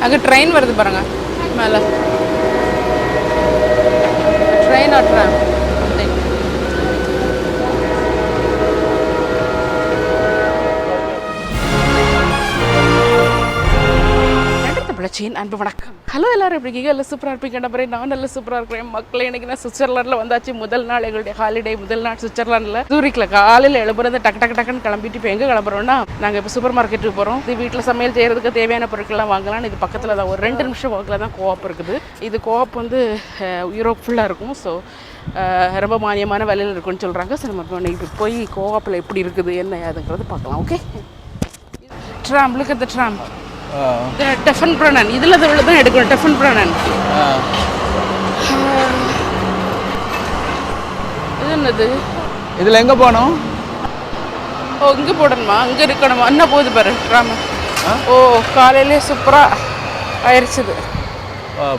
அங்கே ட்ரெயின் வருது பாருங்க மேலே. ட்ரெயின் ஆட்டுறேன். அன்பு வணக்கம். ஹலோ எல்லாரும் எப்படி இருக்கீங்க? எல்லாம் சூப்பராக இருப்பீங்க நம்புறேன். நான் நல்லா சூப்பராக இருக்கிறேன் மக்களே. இன்னைக்கு நான் சுவிட்சர்லாண்டில் வந்தாச்சு. முதல் நாள் எங்களுடைய ஹாலிடே, முதல் நாள் சுவிட்சர்லாண்டில் ஜூரிக்ல காலையில் எழுப்புறது டக்குன்னு கிளம்பிட்டு இப்போ எங்கே கிளம்புறோம்னா நாங்கள் இப்போ சூப்பர் மார்க்கெட்டுக்கு போகிறோம். இது வீட்டில் சமையல் செய்கிறதுக்கு தேவையான பொருட்கள்லாம் வாங்கலாம். இது பக்கத்தில் தான் ஒரு 2 நிமிஷம் வாக்கில் தான் கோஆப் இருக்குது. இது கோஆப் வந்து யூரோப் ஃபுல்லாக இருக்கும். ஸோ ரொம்ப மானியமான விலையில் இருக்குன்னு சொல்கிறாங்க. ஸோ நம்ம இன்னைக்கு போய் கோஆப்பில் எப்படி இருக்குது என்ன ஏதுங்கிறது பார்க்கலாம். Okay, tram, look at the tram. டெஃபன் பிரானன் இதில் தான் எடுக்கணும். டெஃபன் பிரானன் இது என்னது? இதில் எங்கே போகணும்? ஓ, இங்கே போடணுமா? அங்கே இருக்கணுமா? என்ன போகுது பாரு ட்ராம். ஓ, காலையிலே சூப்பராக ஆயிடுச்சுது.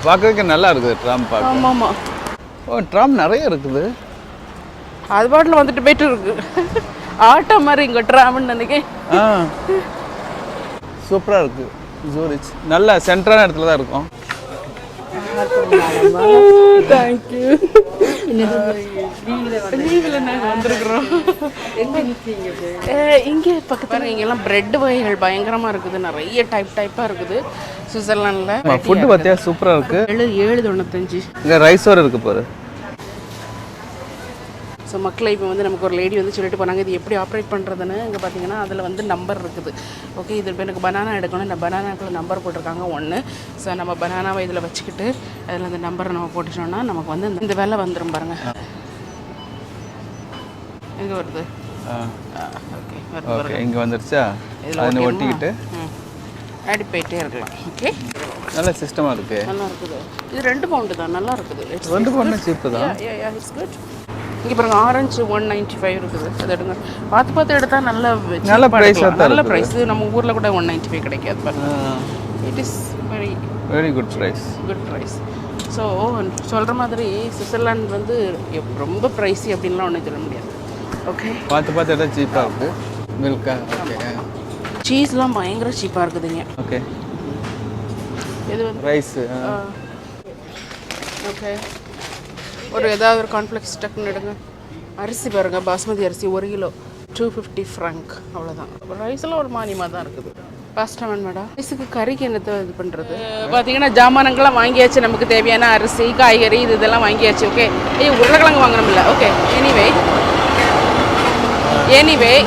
பார்க்குறதுக்கு நல்லா இருக்குது ட்ராம் பார்க்க. ஆமாம் ஆமாம். ஓ, ட்ராம் நிறைய இருக்குது. அது பாட்டில் வந்துட்டு போயிட்டு இருக்கு. ஆட்டோ மாதிரி இங்கே ட்ராம்னு நினைக்கிறேன். சூப்பராக இருக்குது. ஜூரிச் நல்ல சென்ட்ரான இடத்துல தான் இருக்கும். தேங்க்யூ. இங்கே பக்கத்தில் இங்கெல்லாம் பிரெட் வகைகள் பயங்கரமாக இருக்குது. நிறைய டைப்பாக இருக்குது சுவிட்சர்லாண்டில். ஃபுட்டு பார்த்தியா சூப்பராக இருக்குது. 7.95. இங்கே ரைஸோடு இருக்குது பாரு. ஸோ மக்களை இப்போ வந்து நமக்கு ஒரு லேடி வந்து சொல்லிட்டு போனாங்க இது எப்படி ஆப்ரேட் பண்ணுறதுன்னு. இங்கே பார்த்தீங்கன்னா அதில் வந்து நம்பர் இருக்குது. ஓகே, இது இப்போ எனக்கு பனானா எடுக்கணும். இந்த பனானாக்குள்ள நம்பர் போட்டிருக்காங்க 1. ஸோ நம்ம பனானாவை இதில் வச்சுக்கிட்டு அதில் அந்த நம்பரை நம்ம போட்டுட்டோம்னா நமக்கு வந்து இந்த வேலை வந்துடும் பாருங்கள். எங்கே வருது? ஓகே, இங்கே வந்துருச்சா? இதில் ஒட்டிக்கிட்டு ஆடி போயிட்டே இருக்கலாம். ஓகே, நல்ல சிஸ்டமாக இருக்குது. நல்லா இருக்குது. இது 2 பவுண்டு தான், நல்லா இருக்குது. 2 பவுண்டு சீப்பு தான். It's good. இங்கே பாருங்க, ஆரஞ்சு 195 இருக்குது. அது எடுங்க. பார்த்து எடுத்தால் நல்ல ப்ரைஸ். நல்ல ப்ரைஸ். நம்ம ஊரில் கூட 195 கிடைக்காது பாருங்க. It is very good price. Good price. So சொல்கிற மாதிரி சுவிட்சர்லாந்து வந்து ரொம்ப ப்ரைஸி அப்படின்லாம் ஒன்றும் சொல்ல முடியாது. ஓகே, பார்த்து எடுத்தால் சீப்பாக இருக்குது. மில்கா ஓகே. சீஸ்லாம் பயங்கர சீப்பாக இருக்குதுங்க. ஓகே, இது வந்து ரைஸு. ஓகே, ஒரு ஏதாவது ஒரு கான்ஃப்ளெக்ஸ் டக்குன்னு எடுங்க. அரிசி பாருங்கள், பாஸ்மதி அரிசி 1 கிலோ 250 ஃப்ராங்க், அவ்வளோதான். ரைஸ்லாம் ஒரு மானியமாக தான் இருக்குது. பாஸ்டமன் மேடம், ரைஸுக்கு கறிக்கு என்னத்தை இது பண்ணுறது? பார்த்தீங்கன்னா ஜாமானங்கள்லாம் வாங்கியாச்சு. நமக்கு தேவையான அரிசி, காய்கறி இதெல்லாம் வாங்கியாச்சு. ஓகே, உருளைக்கிழங்கு வாங்கணும்ல. ஓகே, எனிவே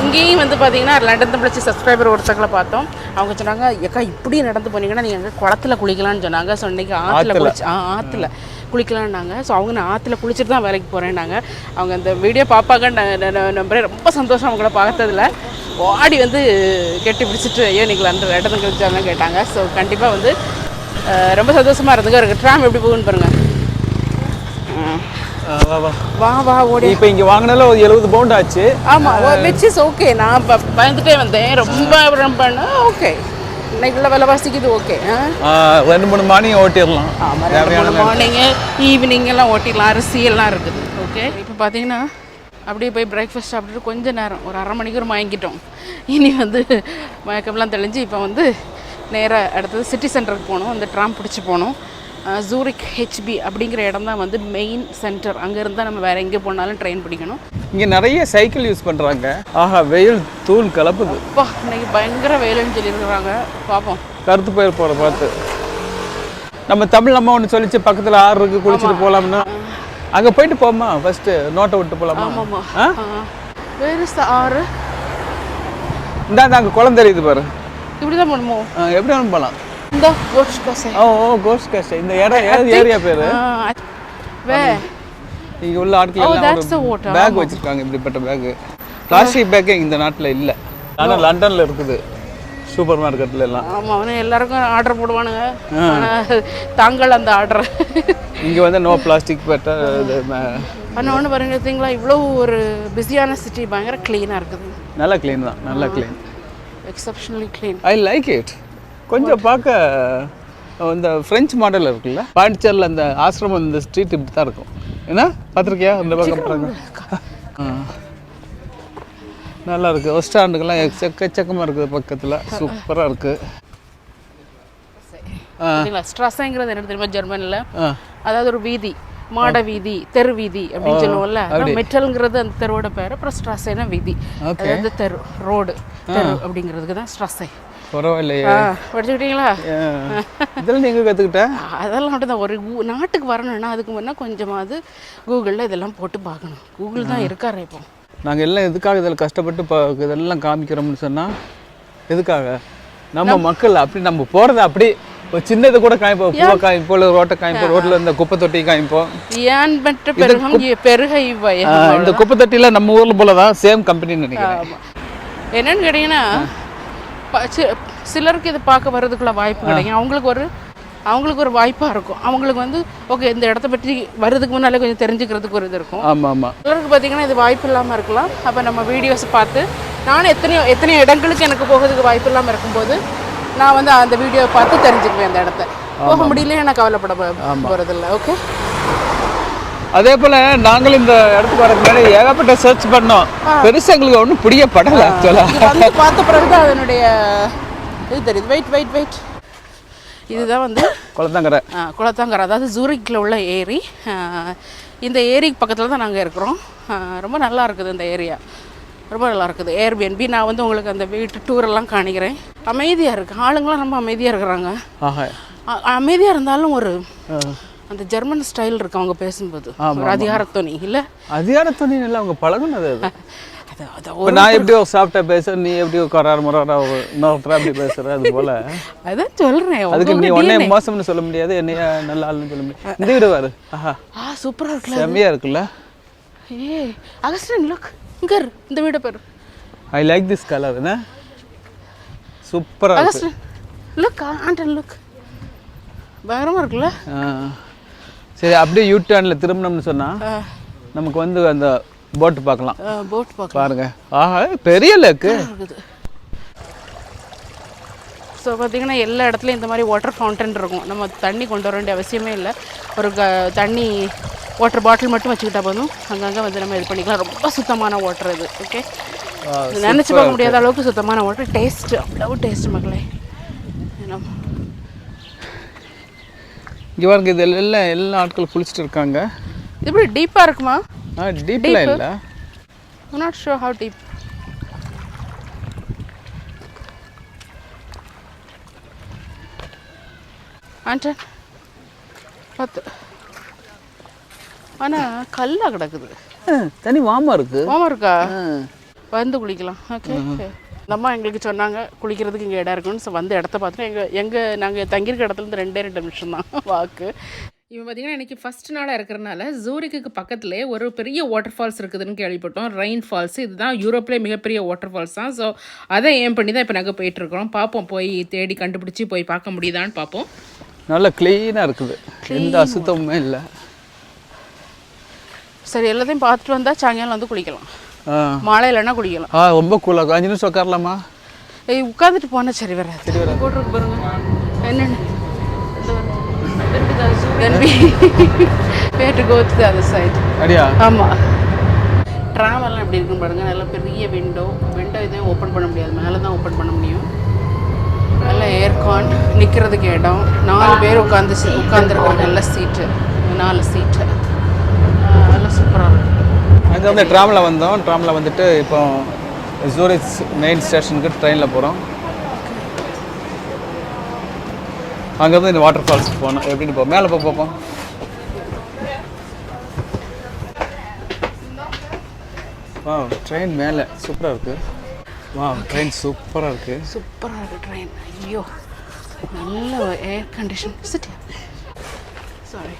இங்கேயும் வந்து பார்த்தீங்கன்னா லண்டன் பிடிச்சி சப்ஸ்கிரைபர் ஒருத்தங்களை பார்த்தோம். அவங்க சொன்னாங்க ஏக்கா இப்படி நடந்து போனீங்கன்னா நீங்கள் அங்கே குளத்தில் குளிக்கலாம்னு சொன்னாங்க. ஸோ இன்றைக்கி ஆற்றுல குளிக்கலான்னாங்க. ஸோ அவங்க நான் ஆற்றுல குளிச்சுட்டு தான் வேலைக்கு போகிறேன்னாங்க. அவங்க அந்த வீடியோ பார்ப்பாங்க நம்புறேன். ரொம்ப சந்தோஷம் அவங்கள பார்த்ததில். ஓடி வந்து கெட்டி பிடிச்சிட்டு ஐயோ நீங்கள் அந்த இடத்துல கழிச்சாலும் கேட்டாங்க. ஸோ கண்டிப்பாக வந்து ரொம்ப சந்தோஷமாக இருந்துங்க. இருக்குது ட்ராம் எப்படி போகுன்னு பாருங்கள். வா ஓடி. இப்போ இங்கே வாங்கினால ஒரு 70 பவுண்ட் ஆச்சு. ஆமாம், விச் இஸ் ஓகே. நான் பயந்துட்டே வந்தேன். ரொம்ப ஓகே, இன்னைக்குள்ள விலைவாசிக்கு இது ஓகே. 2-3 மார்னிங் ஓட்டிடலாம். ஆமாம், மார்னிங்கு ஈவினிங் எல்லாம் ஓட்டிடலாம். அரிசி எல்லாம் இருக்குது. ஓகே, இப்போ பார்த்தீங்கன்னா அப்படியே போய் பிரேக்ஃபாஸ்ட் சாப்பிட்டுட்டு கொஞ்சம் நேரம் ஒரு 1/2 மணிக்கூர் வாங்கிட்டோம். இனி வந்து மயக்கம்லாம் தெளிஞ்சு இப்போ வந்து நேராக அடுத்தது சிட்டி சென்டருக்கு போகணும். அந்த ட்ராம் பிடிச்சி போகணும். Zurich.Hope அப்படிங்கிற இடம் தான் வந்து மெயின் சென்டர். அங்கே இருந்தால் நம்ம வேறு எங்கே போனாலும் ட்ரெயின் பிடிக்கணும். இங்கே நிறைய சைக்கிள் யூஸ் பண்ணுறாங்க. ஆஹா, வெயில் தூள் கலப்புது. அப்பா, இன்னைக்கு பயங்கர வெயில்னு சொல்லியிருக்கிறாங்க. பார்ப்போம். கருத்து போயிட போகிற பார்த்து. நம்ம தமிழ் அம்மா ஒன்று சொல்லிச்சு பக்கத்தில் ஆறு இருக்குது குளிச்சுட்டு போகலாம்னா. அங்கே போயிட்டு போமா ஃபஸ்ட்டு நோட்டை விட்டு போகலாமா? ஆமாம். வேறு ஆறு இந்தாங்க அங்கே குளம் தெரியுது பாரு. இப்படி தான் போகணுமோ? எப்படி வேணும் போகலாம். இந்த கோஸ்ட் காசே. கோஸ்ட் காசே. இந்த ஏரியா பேரு இங்கே உள்ள ஆட்கள் எல்லாம் பேக் வச்சுருக்காங்க. இப்படிப்பட்ட பேக்கு, பிளாஸ்டிக் பேக்கு இந்த நாட்டில் இல்லை. ஆனால் லண்டனில் இருக்குது சூப்பர் மார்க்கெட்டில் எல்லாம். ஆமாம், அவனு எல்லாருக்கும் ஆர்டர் போடுவானுங்க. தாங்கள் அந்த ஆர்டர் இங்கே வந்து நோ பிளாஸ்டிக் பேட்டை. ஆனால் ஒன்று பாருங்க, பார்த்தீங்களா இவ்வளோ ஒரு பிஸியான சிட்டி பயங்கர க்ளீனாக இருக்குது. நல்லா க்ளீன் தான், நல்லா clean, exceptionally clean. I like it. கொஞ்சம் பார்க்க இந்த ஃப்ரெஞ்ச் மாடல் இருக்குல்ல, பாண்டிச்சேரியில் அந்த ஆசிரமம் இந்த ஸ்ட்ரீட் இப்படி தான் இருக்கும். என்ன பார்த்துருக்கியா? இந்த பக்கம் நல்லா இருக்குது. பஸ் ஸ்டாண்டுக்கெல்லாம் எக்கச்சக்கமாக இருக்குது பக்கத்தில். சூப்பராக இருக்குது. பார்த்தீங்களா ஸ்ட்ராசைங்கிறது என்ன தெரியுமா ஜெர்மனில்? அதாவது ஒரு வீதி, மாட வீதி, தெரு வீதி அப்படின்னு சொல்லுவோம்ல. மெட்டல்ங்கிறது அந்த தெருவோட பேர். அப்புறம் ஸ்ட்ராசைனா வீதி, அதாவது தெரு, ரோடு, தெரு அப்படிங்கிறதுக்கு தான் ஸ்ட்ராசை. பரவாயில்லையே, படிச்சுக்கிட்டீங்களா? இதெல்லாம் நீங்கள் கற்றுக்கிட்டேன்? அதெல்லாம் மட்டும் தான். ஒரு நாட்டுக்கு வரணும்னா அதுக்கு முன்னே கொஞ்சமாவது கூகுளில் இதெல்லாம் போட்டு பார்க்கணும். கூகுள் தான் இருக்காரு இப்போ. நாங்கள் எல்லாம் எதுக்காக இதில் கஷ்டப்பட்டு இதெல்லாம் காமிக்கிறோம்னு சொன்னால் எதுக்காக? நம்ம மக்கள் அப்படி நம்ம போகிறத அப்படி ஒரு சின்னது கூட காமிப்போம். பூவை காமிப்போம், ரோட்டை காமிப்போம், ரோட்டில் இந்த குப்பை தொட்டி காமிப்போம். ஏன் பெற்ற பெருகை இந்த குப்பை தொட்டியில் நம்ம ஊரில் போல தான் சேம் கம்பெனின்னு நினைக்கிறேன். என்னன்னு கேட்டிங்கன்னா சிலருக்கு இதை பார்க்க வர்றதுக்குள்ள வாய்ப்பு கிடைக்கும். அவங்களுக்கு ஒரு வாய்ப்பாக இருக்கும். அவங்களுக்கு வந்து ஓகே இந்த இடத்த பற்றி வர்றதுக்கு முன்னாலே கொஞ்சம் தெரிஞ்சுக்கிறதுக்கு ஒரு இது இருக்கும். ஆமாம். சிலருக்கு பார்த்திங்கன்னா இது வாய்ப்பு இல்லாமல் இருக்கலாம். அப்போ நம்ம வீடியோஸ் பார்த்து நானும் எத்தனையோ இடங்களுக்கு எனக்கு போகிறதுக்கு வாய்ப்பு இல்லாமல் இருக்கும்போது நான் வந்து அந்த வீடியோவை பார்த்து தெரிஞ்சுக்குவேன். அந்த இடத்த போக முடியலையே எனக்கு கவலைப்பட போகிறதில்ல. ஓகே, அதே போல் நாங்களும் இந்த இடத்துக்கு வரதுக்கு முன்னாடி ஏகப்பட்ட சர்ச் பண்ணோம். பெருசாக எங்களுக்கு ஒன்றும் பிடிக்கப்படலை. ஆக்சுவலாக வந்து பார்த்த பிறகு தான் அதனுடைய இது தெரியுது. வெயிட் இதுதான் வந்து குளத்தாங்கரை, அதாவது ஜூரிக்கில் உள்ள ஏரி. இந்த ஏரிக்கு பக்கத்தில் தான் நாங்கள் இருக்கிறோம். ரொம்ப நல்லா இருக்குது இந்த ஏரியா, ரொம்ப நல்லா இருக்குது. ஏர்பிஎன்பி நான் வந்து உங்களுக்கு அந்த வீட்டு டூரெல்லாம் காணிக்கிறேன். அமைதியாக இருக்குது, ஆளுங்களாம் ரொம்ப அமைதியாக இருக்கிறாங்க. அமைதியாக இருந்தாலும் ஒரு அந்த ஜெர்மன் ஸ்டைல் இருக்கு அவங்க பேசும்போது. ஒரு அதிகாரத்தோனி இல்லை, அதிகாரத்தோனி இல்லை, அவங்க பழகுனது. நான் எப்படியோ சாப்பிட்டா பேச, நீ எப்படியோ கரார் முறாரா அப்படி பேசுற, அது போல. அதான் சொல்றேன். அதுக்கு நீ உடனே மோசம்னு சொல்ல முடியாது, என்னையா நல்ல ஆளுன்னு சொல்ல முடியாது. இந்த வீடு பாரு, சூப்பரா இருக்குல்ல, செம்மையா இருக்குல்ல. அகஸ்டின் லுக், இங்க இந்த வீடு பாரு. I like this colour. என்ன சூப்பரா இருக்கு. அகஸ்டின் லுக், ஆண்டன் லுக், பயங்கரமா இருக்குல்ல. சரி, அப்படியே யூ டர்னில் திரும்பினோம்னு சொன்னால் நமக்கு வந்து அந்த போட்டு பார்க்கலாம். பாருங்க, பெரிய லேக்கு இருக்குது. ஸோ பார்த்தீங்கன்னா எல்லா இடத்துலையும் இந்த மாதிரி வாட்டர் ஃபவுண்டன் இருக்கும். நம்ம தண்ணி கொண்டு வர வேண்டிய அவசியமே இல்லை. ஒரு தண்ணி வாட்டர் பாட்டில் மட்டும் வச்சுக்கிட்டா போதும். அங்கங்கே வந்து நம்ம இது பண்ணிக்கலாம். ரொம்ப சுத்தமான வாட்டர் இது. ஓகே, நினச்சி பார்க்க முடியாத அளவுக்கு சுத்தமான வாட்டர். டேஸ்ட்டு அவ்வளோ டேஸ்ட் மக்களே. இங்கே பாருங்க, இது எல்லா ஆட்களும் குளிச்சுட்டு இருக்காங்க. இப்படி டீப்பாக இருக்குமா? டீப்லாம் இல்லை. I'm not sure how deep. Anton பார்த்து, ஆனால் கல்லாக கிடக்குது. தண்ணி வாமா இருக்கா? வந்து குளிக்கலாம். ஓகே, இந்த அம்மா எங்களுக்கு சொன்னாங்க குளிக்கிறதுக்கு இங்கே இடம் இருக்குன்னு. ஸோ வந்து இடத்த பார்த்துட்டு நாங்கள் தங்கியிருக்க இடத்துலேருந்து 2 நிமிஷம் தான் வாக்கு. இவன் பார்த்திங்கன்னா இன்றைக்கி ஃபஸ்ட் நாளாக இருக்கிறனால ஜூரிக்கு பக்கத்துலேயே ஒரு பெரிய வாட்டர் ஃபால்ஸ் இருக்குதுன்னு கேள்விப்பட்டோம். Rhine falls. இதுதான் யூரோப்லேயே மிகப்பெரிய வாட்டர் ஃபால்ஸ் தான். ஸோ அதை ஏம் பண்ணி தான் இப்போ நாங்கள் போயிட்டுருக்கோம். பார்ப்போம், போய் தேடி கண்டுபிடிச்சி போய் பார்க்க முடியுதான்னு பார்ப்போம். நல்லா க்ளீனாக இருக்குது, எந்த அசுத்தமுமே இல்லை. சரி, எல்லாத்தையும் பார்த்துட்டு வந்தால் சாயங்காலம் வந்து குளிக்கலாம். மழை இல்லைன்னா குளிக்கலாம். ரொம்ப கூலாக 5 நிமிஷம் உட்காரலாமா? உட்காந்துட்டு போனால் சரி வராது. போட்டுருக்கு பாருங்க என்னென்னு. Then we have to go to the other side. அடியா? ஆமாம். ட்ராவல்லாம் எப்படி இருக்குன்னு பாருங்கள். நல்ல பெரிய விண்டோ இதையும் ஓப்பன் பண்ண முடியாது, மேலே தான் ஓப்பன் பண்ண முடியும். நல்ல ஏர்கான், நிற்கிறதுக்கு இடம், 4 பேர் உட்காந்துருக்காங்க. நல்ல சீட்டு, 4 சீட்டு, நல்லா சூப்பராக இருக்கும். அங்கே வந்து ட்ராமில் வந்தோம். ட்ராமில் வந்துட்டு இப்போ ஜூரிச் மெயின் ஸ்டேஷனுக்கு ட்ரெயினில் போகிறோம். அங்கே வந்து இந்த வாட்டர் ஃபால்ஸுக்கு போனோம். எப்படின்னு போவோம், மேலே பார்ப்போம். ட்ரெயின் மேலே சூப்பராக இருக்குது. ட்ரெயின் சூப்பராக இருக்குது ட்ரெயின். ஐயோ, நல்ல ஏர் கண்டிஷன். சாரி,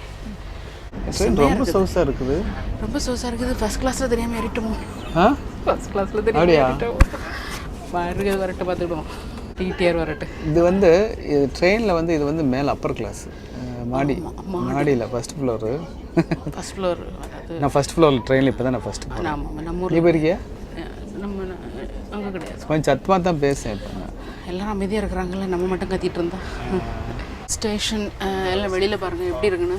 ட்ரெயின் ரொம்ப சொகுசாக இருக்குது. ஃபர்ஸ்ட் கிளாஸில் தெரியாமல் ஏறிட்டோமோ? ஃபர்ஸ்ட் கிளாஸில் தெரியாமல் ஏறிட்டோம். வரட்டு பார்த்துக்கிடுவோம். டிடிஆர் வரட்டு. இது வந்து ட்ரெயினில் வந்து இது வந்து மேலே அப்பர் கிளாஸ், மாடியில் ஃபஸ்ட் ஃப்ளோரு. நான் ஃபஸ்ட் ஃப்ளோரில் ட்ரெயினில் இப்போ தான் நான் ஃபஸ்ட்டு போகிறேன். நம்ம நீ போயிருக்கியா? நம்ம அங்கே கிடையாது. கொஞ்சம் சத்தமாக தான் பேசுகிறேன். இப்போ எல்லோரும் அமைதியாக இருக்கிறாங்களே, நம்ம மட்டும் கத்திட்டு இருந்தா. ஸ்டேஷன் எல்லாம் வெளியில் பாருங்கள் எப்படி இருக்குன்னு.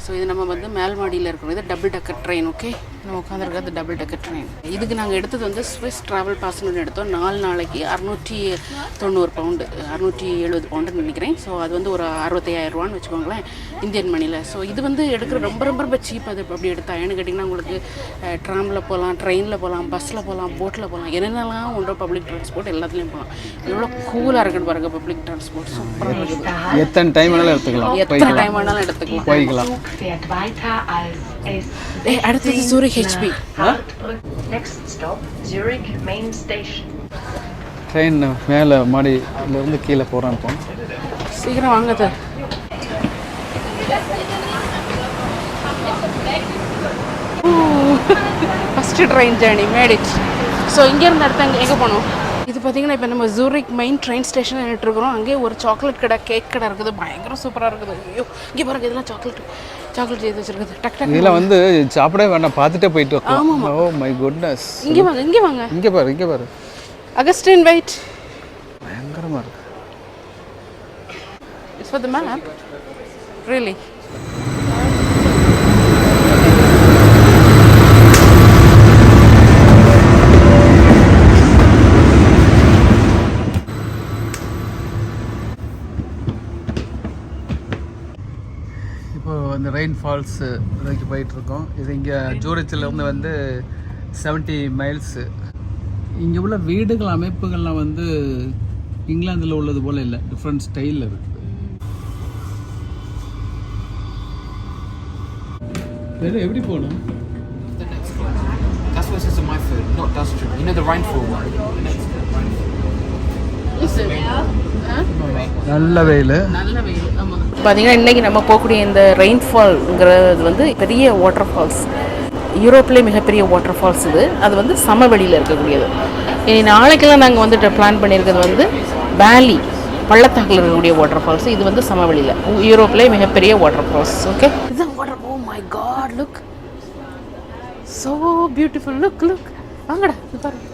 ஸோ இது நம்ம வந்து மேல் மாடியில் இருக்கணும். இது டபுள் டக்கர் ட்ரெயின். ஓகே, நம்ம உட்காந்துருக்கிறது டபுள் டெக்கர் ட்ரெயின். இதுக்கு நாங்கள் எடுத்தது வந்து ஸ்விஸ் ட்ராவல் பாஸ்னு எடுத்தோம். 4 நாளைக்கு 690 பவுண்டு, 670 பவுண்டுன்னு நினைக்கிறேன். ஸோ அது வந்து ஒரு 65,000 வச்சுக்கோங்களேன் இந்தியன் மணியில். ஸோ இது வந்து எடுக்கிற ரொம்ப ரொம்ப ரொம்ப சீப். அது அப்படி எடுத்தா ஏன்னு கேட்டிங்கன்னா உங்களுக்கு ட்ராமில் போகலாம், ட்ரெயினில் போகலாம், பஸ்ஸில் போகலாம், போட்டில் போகலாம், என்னென்னலாம் உண்டோ பப்ளிக் ட்ரான்ஸ்போர்ட் எல்லாத்துலேயும் போகலாம். எவ்வளோ கூலாக இருக்குன்னு பாருங்கள் பப்ளிக் ட்ரான்ஸ்போர்ட், சூப்பராக இருக்குது. எத்தனை டைம் வேணாலும் எடுத்துக்கலாம், எத்தனை டைம் வேணாலும் எடுத்துக்கலாம், போய்க்கலாம். அடுத்தது Zurich HB. Next stop Zurich main station. Train மேலே மாடியிலேருந்து கீழே போகிறான்னு போனோம். சீக்கிரம் வாங்குது. First train journey made it. So இங்கேருந்து அடுத்து எங்கே போனோம்? இது பார்த்திங்கன்னா இப்போ நம்ம ஜூரிக் மெயின் ட்ரெயின் ஸ்டேஷன் நின்றுட்டுருக்குறோம். அங்கேயே ஒரு சாக்லேட் கடை, கேக் கடை இருக்குது, பயங்கர சூப்பராக இருக்குது. ஐயோ இங்கே பாருங்க, இதெல்லாம் சாக்லேட் செய்து வச்சுருக்குது. டக் டக் இதில் வந்து சாப்பிடவே வேண்டாம், பார்த்துட்டே போயிட்டு வரலாம். ஆமாம். Oh my goodness. இங்கே வாங்க இங்கே பாரு அகஸ்டின் வெயிட். பயங்கரமாக இருக்கு. It's for the map really. இந்த ரெயின்ஃபால்ஸ் இதுக்கு போயிட்டுருக்கோம். இது இங்கே ஜூரிச்சிலேருந்து வந்து 70 மைல்ஸு. இங்கே உள்ள வீடுகள் அமைப்புகள்லாம் வந்து இங்கிலாந்தில் உள்ளது போல் இல்லை, டிஃப்ரெண்ட் ஸ்டைலில் இருக்குது. எப்படி போகணும்? That's what it says on my food, not Dustrin. You know the Rheinfall one? நல்ல வெயில். ஆமாம். பார்த்தீங்கன்னா இன்றைக்கி நம்ம போகக்கூடிய இந்த ரெயின்ஃபால்ங்கிறது வந்து பெரிய வாட்டர் ஃபால்ஸ், யூரோப்லேயே மிகப்பெரிய வாட்டர் ஃபால்ஸ் இது. அது வந்து சமவெளியில் இருக்கக்கூடியது. இனி நாளைக்கெல்லாம் நாங்கள் வந்துட்டு பிளான் பண்ணியிருக்கிறது வந்து வேலி, பள்ளத்தாக்கில் இருக்கக்கூடிய வாட்டர் ஃபால்ஸ். இது வந்து சமவெளியில், யூரோப்லேயே மிகப்பெரிய வாட்டர் ஃபால்ஸ். ஓகே, இதுதான் water. Oh my god, look so beautiful. Look வாங்கடா பாருங்க,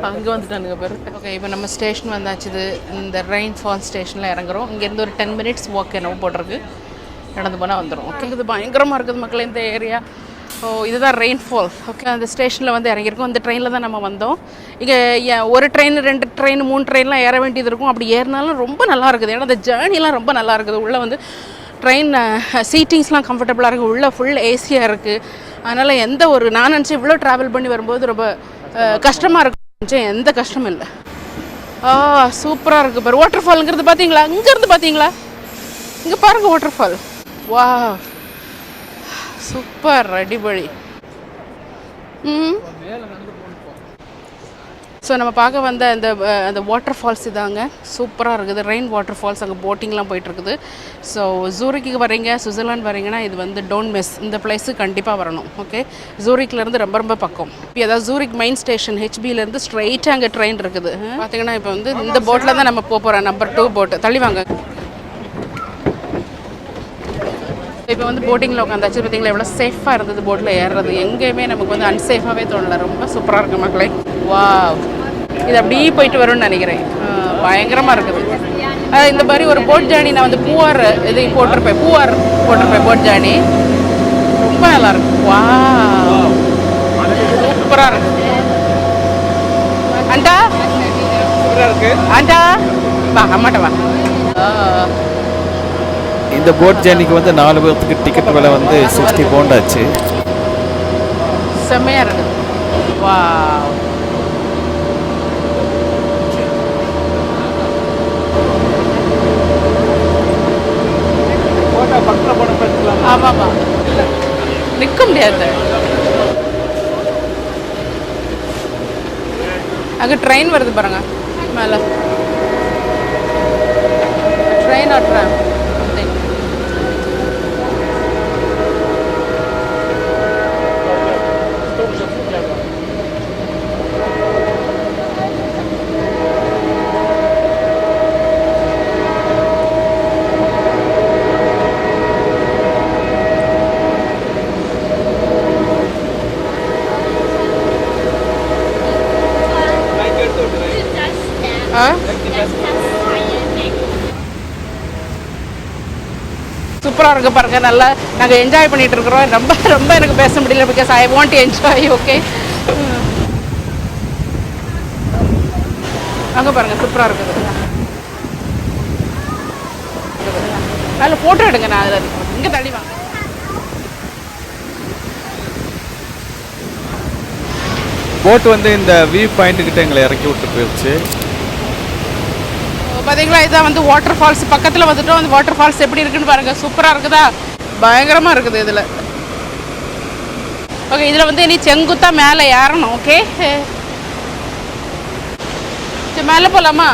அங்கே வந்துட்டானுங்க பேர். ஓகே, இப்போ நம்ம ஸ்டேஷன் வந்தாச்சு. இது இந்த ரெயின்ஃபால் ஸ்டேஷனில் இறங்குறோம். இங்கேருந்து ஒரு 10 minutes வாக் என்னவோ போட்டிருக்கு, நடந்து போனால் வந்துடும். ஓகே, இது பயங்கரமாக இருக்குது மக்கள் இந்த ஏரியா. ஸோ இதுதான் ரெயின்ஃபால். ஓகே, அந்த ஸ்டேஷனில் வந்து இறங்கியிருக்கோம். இந்த ட்ரெயினில் தான் நம்ம வந்தோம். இங்கே ஒரு ட்ரெயின், 2 ட்ரெயின், 3 ட்ரெயின்லாம் ஏற வேண்டியது இருக்கும். அப்படி ஏறினாலும் ரொம்ப நல்லா இருக்குது. ஏன்னா அந்த ஜேர்னிலாம் ரொம்ப நல்லா இருக்குது. உள்ளே வந்து ட்ரெயின் சீட்டிங்ஸ்லாம் கம்ஃபர்டபுளாக இருக்குது. உள்ளே ஃபுல் ஏசியாக இருக்குது. அதனால் எந்த ஒரு, நான் நினச்சி இவ்வளோ ட்ராவல் பண்ணி வரும்போது ரொம்ப கஷ்டமாக இருக்கு, எந்த கஷ்டமும் இல்லை. சூப்பராக இருக்குது பாரு. வாட்டர் ஃபால்ங்கிறது பார்த்தீங்களா? இங்கேருந்து பார்த்தீங்களா? இங்கே பாருங்கள் வாட்டர் ஃபால். வா சூப்பர், அடிபொழி. ஸோ நம்ம பார்க்க வந்த அந்த வாட்டர் ஃபால்ஸ் இதாங்க, சூப்பராக இருக்குது. Rhine water falls. அங்கே போட்டிங்லாம் போயிட்டுருக்குது. ஸோ ஜூரிக்கு வரீங்க, சுவிட்சர்லாந்து வரீங்கன்னா இது வந்து டோன்ட் மிஸ், இந்த பிளேஸுக்கு கண்டிப்பாக வரணும். ஓகே, ஜூரிக்லேருந்து ரொம்ப ரொம்ப பக்கம். இப்போ அதாவது ஜூரிக் மெயின் ஸ்டேஷன் ஹெச்பிலேருந்து ஸ்ட்ரைட்டாக அங்கே ட்ரெயின் இருக்குது. பார்த்தீங்கன்னா இப்போ வந்து இந்த போட்டில் தான் நம்ம போகிறோம், நம்பர் 2 போட்டு. தள்ளி வாங்க. இப்போ வந்து போட்டிங்கில் உட்காந்தாச்சு. பார்த்தீங்களா எவ்வளோ சேஃபாக இருந்தது போட்டில் ஏறுறது. எங்கேயுமே நமக்கு வந்து அன்சேஃபாகவே தோணலை. ரொம்ப சூப்பராக இருக்குது மக்களே. வா, இது அப்படியே போயிட்டு வரும்னு நினைக்கிறேன். பயங்கரமாக இருக்குது. இந்த மாதிரி ஒரு போட் ஜேர்னி நான் வந்து பூவார் இது போட்டிருப்பேன் போட் ஜேர்னி. ரொம்ப நல்லாயிருக்கு. வா, சூப்பராக இருக்குது. அண்டா அண்டா வா, அம்மாட்ட வா. இந்த போட் ஜேர்னிக்கு வந்து 4 பேருக்கு டிக்கெட் விலை வந்து 60 பவுண்ட் ஆச்சு. செம்மையாக இருக்குது. வா, ஆமாம்மா, நிற்க முடியாது. அங்கே ட்ரெயின் வருது பாருங்க மேலே. ட்ரெயின் ஆட்டுறேன். சூப்பராக இருக்குது பாருங்க. நல்லா நாங்கள் என்ஜாய் பண்ணிகிட்டு இருக்கிறோம். ரொம்ப ரொம்ப எனக்கு பேச முடியல because I want to enjoy. Okay, அங்கே பாருங்கள் சூப்பராக இருக்குது. அதில் ஃபோட்டோ எடுங்க. நான் அதில் இங்கே தள்ளி வாங்க. போட் வந்து இந்த வியூ பாயிண்ட்டுக்கிட்ட எங்களை இறக்கி விட்டு போயிடுச்சு. பார்த்தீங்களா, இதான் வந்து வாட்டர் ஃபால்ஸ் பக்கத்தில் வந்துட்டோம். அந்த வாட்டர் ஃபால்ஸ் எப்படி இருக்குன்னு பாருங்கள். சூப்பராக இருக்குதா, பயங்கரமாக இருக்குது இதில். ஓகே, இதில் வந்து இனி செங்குத்தாக மேலே ஏறணும். ஓகே, சரி மேலே போகலாமா?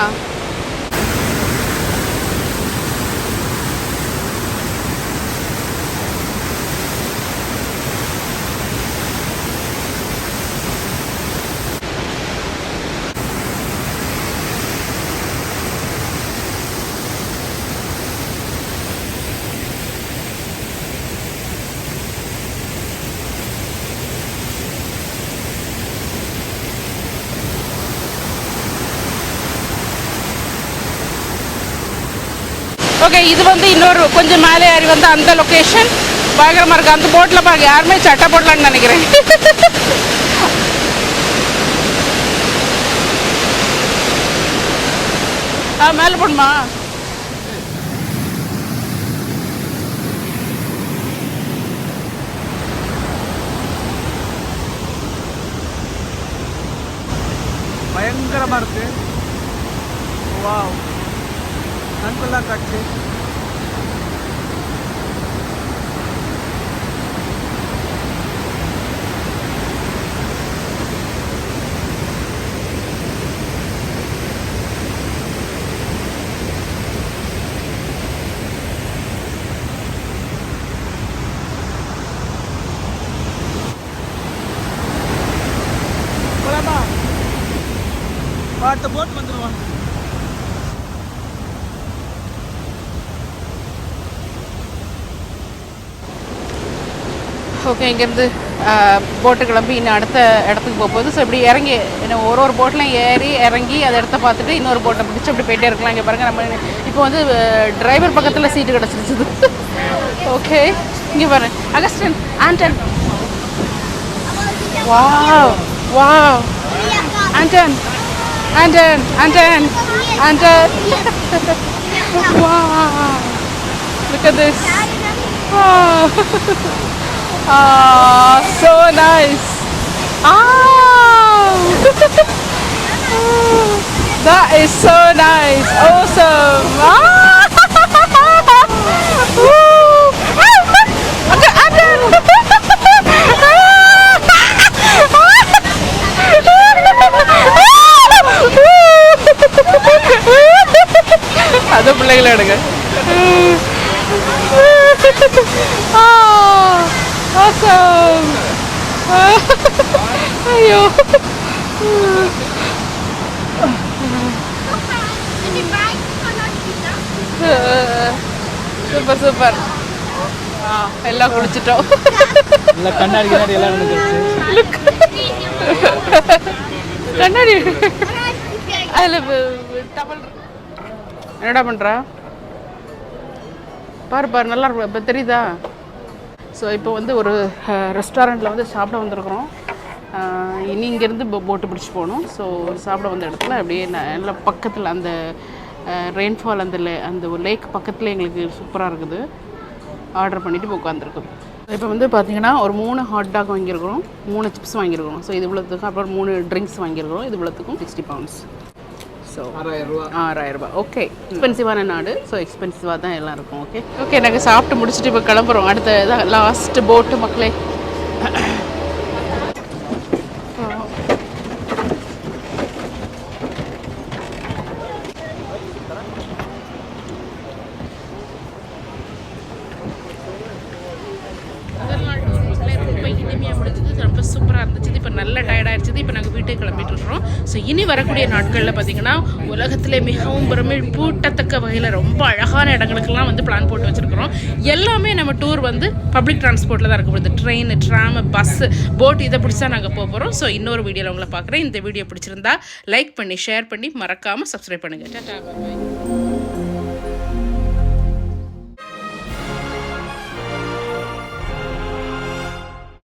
ஓகே, இது வந்து இன்னொரு கொஞ்சம் மேலே ஏறி வந்து அந்த லொக்கேஷன் பயங்கரமாக இருக்குது. அந்த போட்டில் பாருங்க, யாருமே சட்டை போடலான்னு நினைக்கிறேன். மேலே போடுமா? பயங்கரமாக இருக்கு. வாவ், கண்கொள்ளா காட்சி. அடுத்த போட் வந்துடுவான். ஓகே, இங்கேருந்து போட்டு கிளம்பி இன்னும் அடுத்த இடத்துக்கு போகும்போது ஸோ இப்படி இறங்கி இன்னும் ஒரு போட்லையும் ஏறி இறங்கி அதை இடத்த பார்த்துட்டு இன்னொரு போட்டை பிடிச்சி அப்படி போயிட்டே இருக்கலாம். இங்கே பாருங்கள், நம்ம இப்போ வந்து டிரைவர் பக்கத்தில் சீட்டு கிடச்சிருச்சுது. ஓகே, இங்கே பாருங்க, Augustine Anton. Wow wow, Anton Anton Anton Anton. Wow, look at this. Oh, oh, so nice. Oh, that is so nice. Awesome. Okay, Adam. அது பிள்ளைகளை எடுங்க. Awesome. ஐயோ, சூப்பர் சூப்பர். எல்லாம் குளிச்சிட்டோம். கண்ணாடி கண்ணாடி எல்லாம் கண்ணாடி அதில் டபுள். என்னடா பண்ணுறா பாரு பாரு, நல்லா இருக்கும். இப்போ தெரியுதா? ஸோ இப்போ வந்து ஒரு ரெஸ்டாரண்ட்டில் வந்து சாப்பிட வந்திருக்கிறோம். இனி இங்கேருந்து போட்டு பிடிச்சி போகணும். ஸோ சாப்பிட வந்த இடத்துல அப்படியே நல்லா பக்கத்தில் அந்த ரெயின்ஃபால் அந்த லேக் பக்கத்தில் எங்களுக்கு சூப்பராக இருக்குது. ஆர்டர் பண்ணிவிட்டு உட்காந்துருக்கோம். இப்போ வந்து பார்த்தீங்கன்னா ஒரு 3 ஹாட் டாக் வாங்கியிருக்கிறோம், 3 சிப்ஸ் வாங்கியிருக்கிறோம். ஸோ இது இவ்வளோத்துக்கும் அப்புறம் 3 ட்ரிங்க்ஸ் வாங்கியிருக்கிறோம். இது இவ்வளோத்துக்கும் 60 பவுண்ட்ஸ். ஸோ 6000 ரூபா. ஓகே, எக்ஸ்பென்சிவான நாடு. ஸோ எக்ஸ்பென்சிவாக தான் எல்லாம் இருக்கும். ஓகே ஓகே, நாங்கள் சாப்பிட்டு முடிச்சுட்டு இப்போ கிளம்புறோம். அடுத்த இதான் லாஸ்ட்டு போட்டு மக்களே. சூப்பராக இருந்துச்சு. இப்போ நல்ல டயர்டாகிடுச்சு. இப்போ நாங்கள் வீட்டுக்கு கிளம்பிட்டு இருக்கிறோம். ஸோ இனி வரக்கூடிய நாட்களில் பார்த்திங்கன்னா உலகத்திலே மிகவும் பூட்டத்தக்க வகையில் ரொம்ப அழகான இடங்களுக்கெல்லாம் வந்து பிளான் போட்டு வச்சுருக்கிறோம். எல்லாமே நம்ம டூர் வந்து பப்ளிக் டிரான்ஸ்போர்ட்டில் தான் இருக்க போகுது. ட்ரெயின், ட்ராம், பஸ்ஸு, போட் இதை பிடிச்சா நாங்கள் போக போகிறோம். ஸோ இன்னொரு வீடியோவில் உங்களை பார்க்குறேன். இந்த வீடியோ பிடிச்சிருந்தா லைக் பண்ணி ஷேர் பண்ணி மறக்காமல் சப்ஸ்கிரைப் பண்ணுங்கள். டாடா, பாய்.